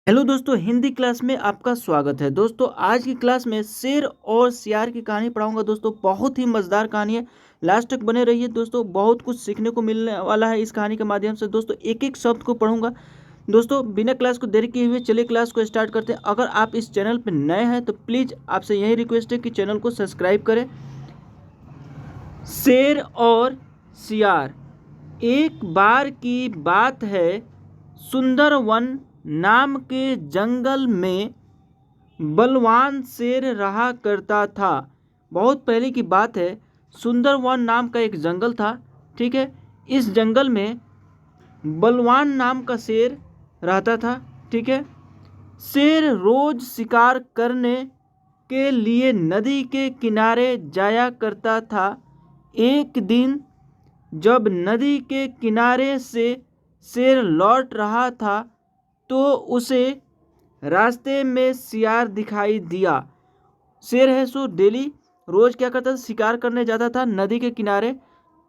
Hello दोस्तों, Hindi class में आपका स्वागत है। दोस्तों आज की क्लास में शेर और सियार की कहानी पढ़ाऊंगा। दोस्तों बहुत ही मज़ेदार कहानी है, लास्ट तक बने रहिए। दोस्तों बहुत कुछ सीखने को मिलने वाला है इस कहानी के माध्यम से। दोस्तों एक एक शब्द को पढ़ूंगा। दोस्तों बिना क्लास को देरी किए हुए चलिए क्लास को स्टार्ट करते हैं। अगर आप इस चैनल पर नए हैं तो प्लीज़ आपसे यही रिक्वेस्ट है कि चैनल को सब्सक्राइब करें। शेर और सियार। एक बार की बात है, सुंदरवन नाम के जंगल में बलवान शेर रहा करता था। बहुत पहले की बात है, सुंदरवन नाम का एक जंगल था। ठीक है, इस जंगल में बलवान नाम का शेर रहता था। ठीक है, शेर रोज शिकार करने के लिए नदी के किनारे जाया करता था। एक दिन जब नदी के किनारे से शेर लौट रहा था तो उसे रास्ते में सियार दिखाई दिया। शेर है सो डेली रोज क्या करता था, शिकार करने जाता था नदी के किनारे।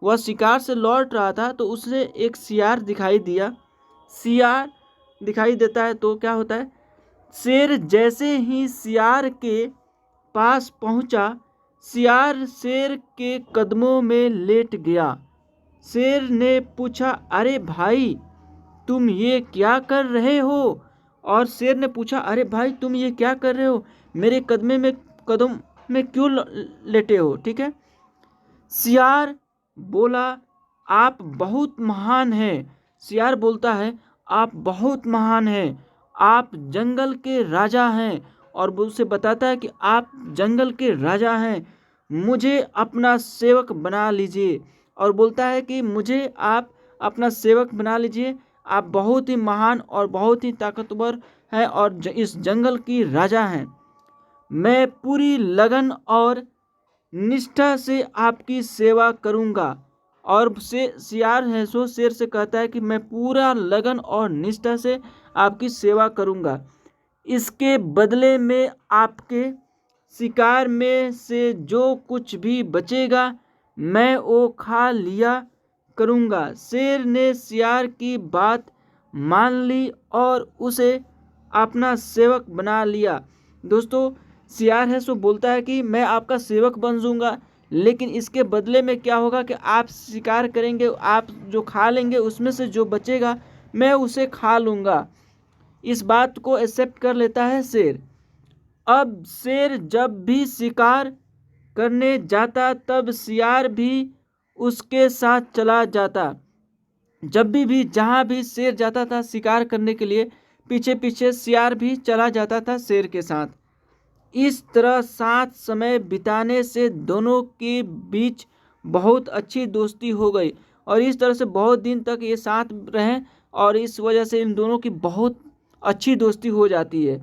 वह शिकार से लौट रहा था तो उसे एक सियार दिखाई दिया। सियार दिखाई देता है तो क्या होता है, शेर जैसे ही सियार के पास पहुंचा, सियार शेर के कदमों में लेट गया। शेर ने पूछा, अरे भाई तुम ये क्या कर रहे हो? और शेर ने पूछा, अरे भाई तुम ये क्या कर रहे हो, मेरे कदम में क्यों लेटे हो? ठीक है, सियार बोला, आप बहुत महान हैं। सियार बोलता है, आप बहुत महान हैं, आप जंगल के राजा हैं। और वो उसे बताता है कि आप जंगल के राजा हैं, मुझे अपना सेवक बना लीजिए। और बोलता है कि मुझे आप अपना सेवक बना लीजिए, आप बहुत ही महान और बहुत ही ताकतवर हैं और इस जंगल की राजा हैं। मैं पूरी लगन और निष्ठा से आपकी सेवा करूंगा। और से सियार है सो शेर से कहता है कि मैं पूरा लगन और निष्ठा से आपकी सेवा करूंगा। इसके बदले में आपके शिकार में से जो कुछ भी बचेगा मैं वो खा लिया करूंगा। शेर ने सियार की बात मान ली और उसे अपना सेवक बना लिया। दोस्तों सियार है सो बोलता है कि मैं आपका सेवक बन जाऊंगा, लेकिन इसके बदले में क्या होगा कि आप शिकार करेंगे, आप जो खा लेंगे उसमें से जो बचेगा मैं उसे खा लूँगा। इस बात को एक्सेप्ट कर लेता है शेर। अब शेर जब भी शिकार करने जाता तब सियार भी उसके साथ चला जाता। जब भी जहाँ भी शेर जाता था शिकार करने के लिए, पीछे पीछे सियार भी चला जाता था शेर के साथ। इस तरह साथ समय बिताने से दोनों के बीच बहुत अच्छी दोस्ती हो गई और इस तरह से बहुत दिन तक ये साथ रहें और इस वजह से इन दोनों की बहुत अच्छी दोस्ती हो जाती है।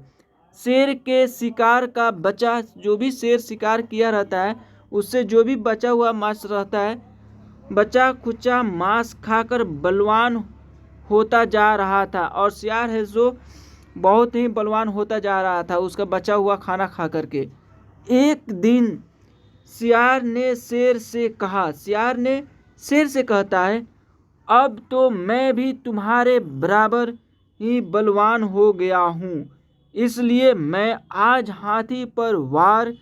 शेर के शिकार का बचा, जो भी शेर शिकार किया रहता है उससे जो भी बचा हुआ मांस रहता है, बचा खुचा मांस खाकर बलवान होता जा रहा था। और सियार है जो बहुत ही बलवान होता जा रहा था उसका बचा हुआ खाना खा करके। एक दिन सियार ने शेर से कहा, सियार ने शेर से कहता है, अब तो मैं भी तुम्हारे बराबर ही बलवान हो गया हूँ, इसलिए मैं आज हाथी पर वार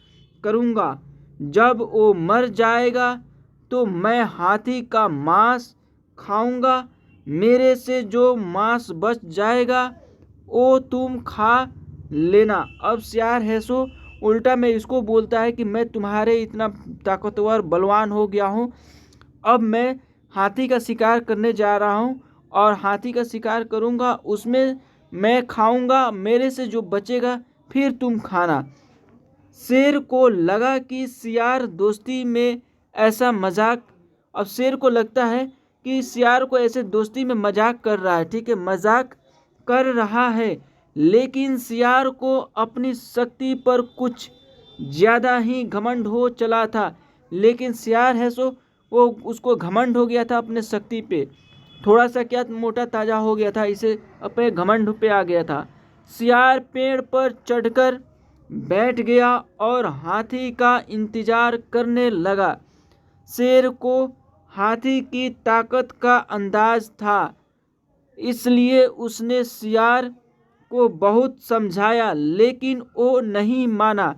करूँगा। जब वो मर जाएगा तो मैं हाथी का मांस खाऊंगा, मेरे से जो मांस बच जाएगा वो तुम खा लेना। अब सियार है सो उल्टा में इसको बोलता है कि मैं तुम्हारे इतना ताकतवर बलवान हो गया हूँ, अब मैं हाथी का शिकार करने जा रहा हूँ और हाथी का शिकार करूँगा, उसमें मैं खाऊंगा, मेरे से जो बचेगा फिर तुम खाना। शेर को लगा कि सियार दोस्ती में ऐसा मजाक, अब शेर को लगता है कि सियार को ऐसे दोस्ती में मजाक कर रहा है। ठीक है, मजाक कर रहा है, लेकिन सियार को अपनी शक्ति पर कुछ ज़्यादा ही घमंड हो चला था। लेकिन सियार है सो वो उसको घमंड हो गया था अपने शक्ति पे, थोड़ा सा क्या मोटा ताज़ा हो गया था, इसे अपने घमंड पे आ गया था। सियार पेड़ पर चढ़कर बैठ गया और हाथी का इंतजार करने लगा। शेर को हाथी की ताकत का अंदाज था, इसलिए उसने सियार को बहुत समझाया लेकिन वो नहीं माना।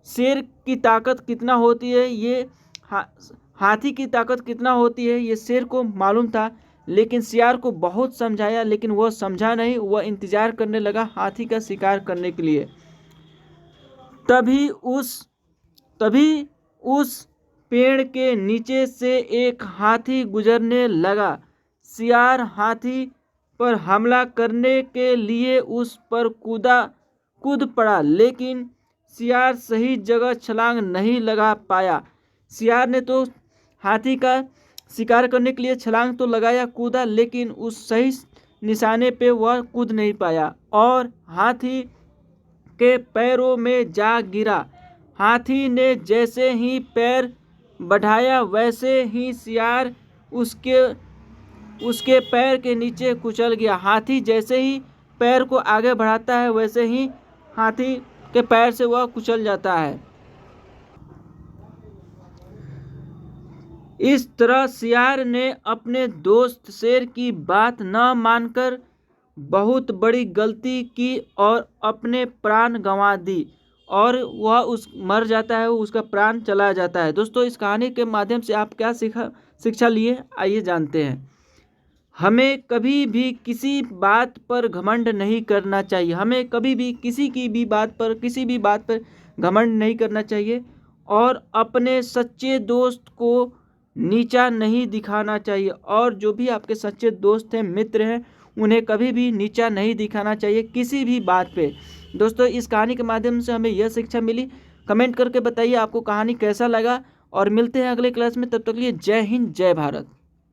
शेर की ताकत कितना होती है ये हाथी की ताकत कितना होती है ये शेर को मालूम था, लेकिन सियार को बहुत समझाया लेकिन वह समझा नहीं। वह इंतजार करने लगा हाथी का शिकार करने के लिए। तभी उस पेड़ के नीचे से एक हाथी गुजरने लगा। सियार हाथी पर हमला करने के लिए उस पर कूद पड़ा, लेकिन सियार सही जगह छलांग नहीं लगा पाया। सियार ने तो हाथी का शिकार करने के लिए छलांग तो लगाया, कूदा, लेकिन उस सही निशाने पे वह कूद नहीं पाया और हाथी के पैरों में जा गिरा। हाथी ने जैसे ही पैर बढ़ाया वैसे ही सियार उसके पैर के नीचे कुचल गया। हाथी जैसे ही पैर को आगे बढ़ाता है वैसे ही हाथी के पैर से वह कुचल जाता है। इस तरह सियार ने अपने दोस्त शेर की बात न मानकर बहुत बड़ी गलती की और अपने प्राण गंवा दी और वह मर जाता है, उसका प्राण चला जाता है। दोस्तों, इस कहानी के माध्यम से आप क्या शिक्षा लिए, आइए जानते हैं। हमें कभी भी किसी बात पर घमंड नहीं करना चाहिए। हमें कभी भी किसी भी बात पर घमंड नहीं करना चाहिए और अपने सच्चे दोस्त को नीचा नहीं दिखाना चाहिए। और जो भी आपके सच्चे दोस्त हैं, मित्र हैं, उन्हें कभी भी नीचा नहीं दिखाना चाहिए किसी भी बात पे। दोस्तों, इस कहानी के माध्यम से हमें यह शिक्षा मिली। कमेंट करके बताइए आपको कहानी कैसा लगा और मिलते हैं अगले क्लास में। तब तक के लिए जय हिंद, जय भारत।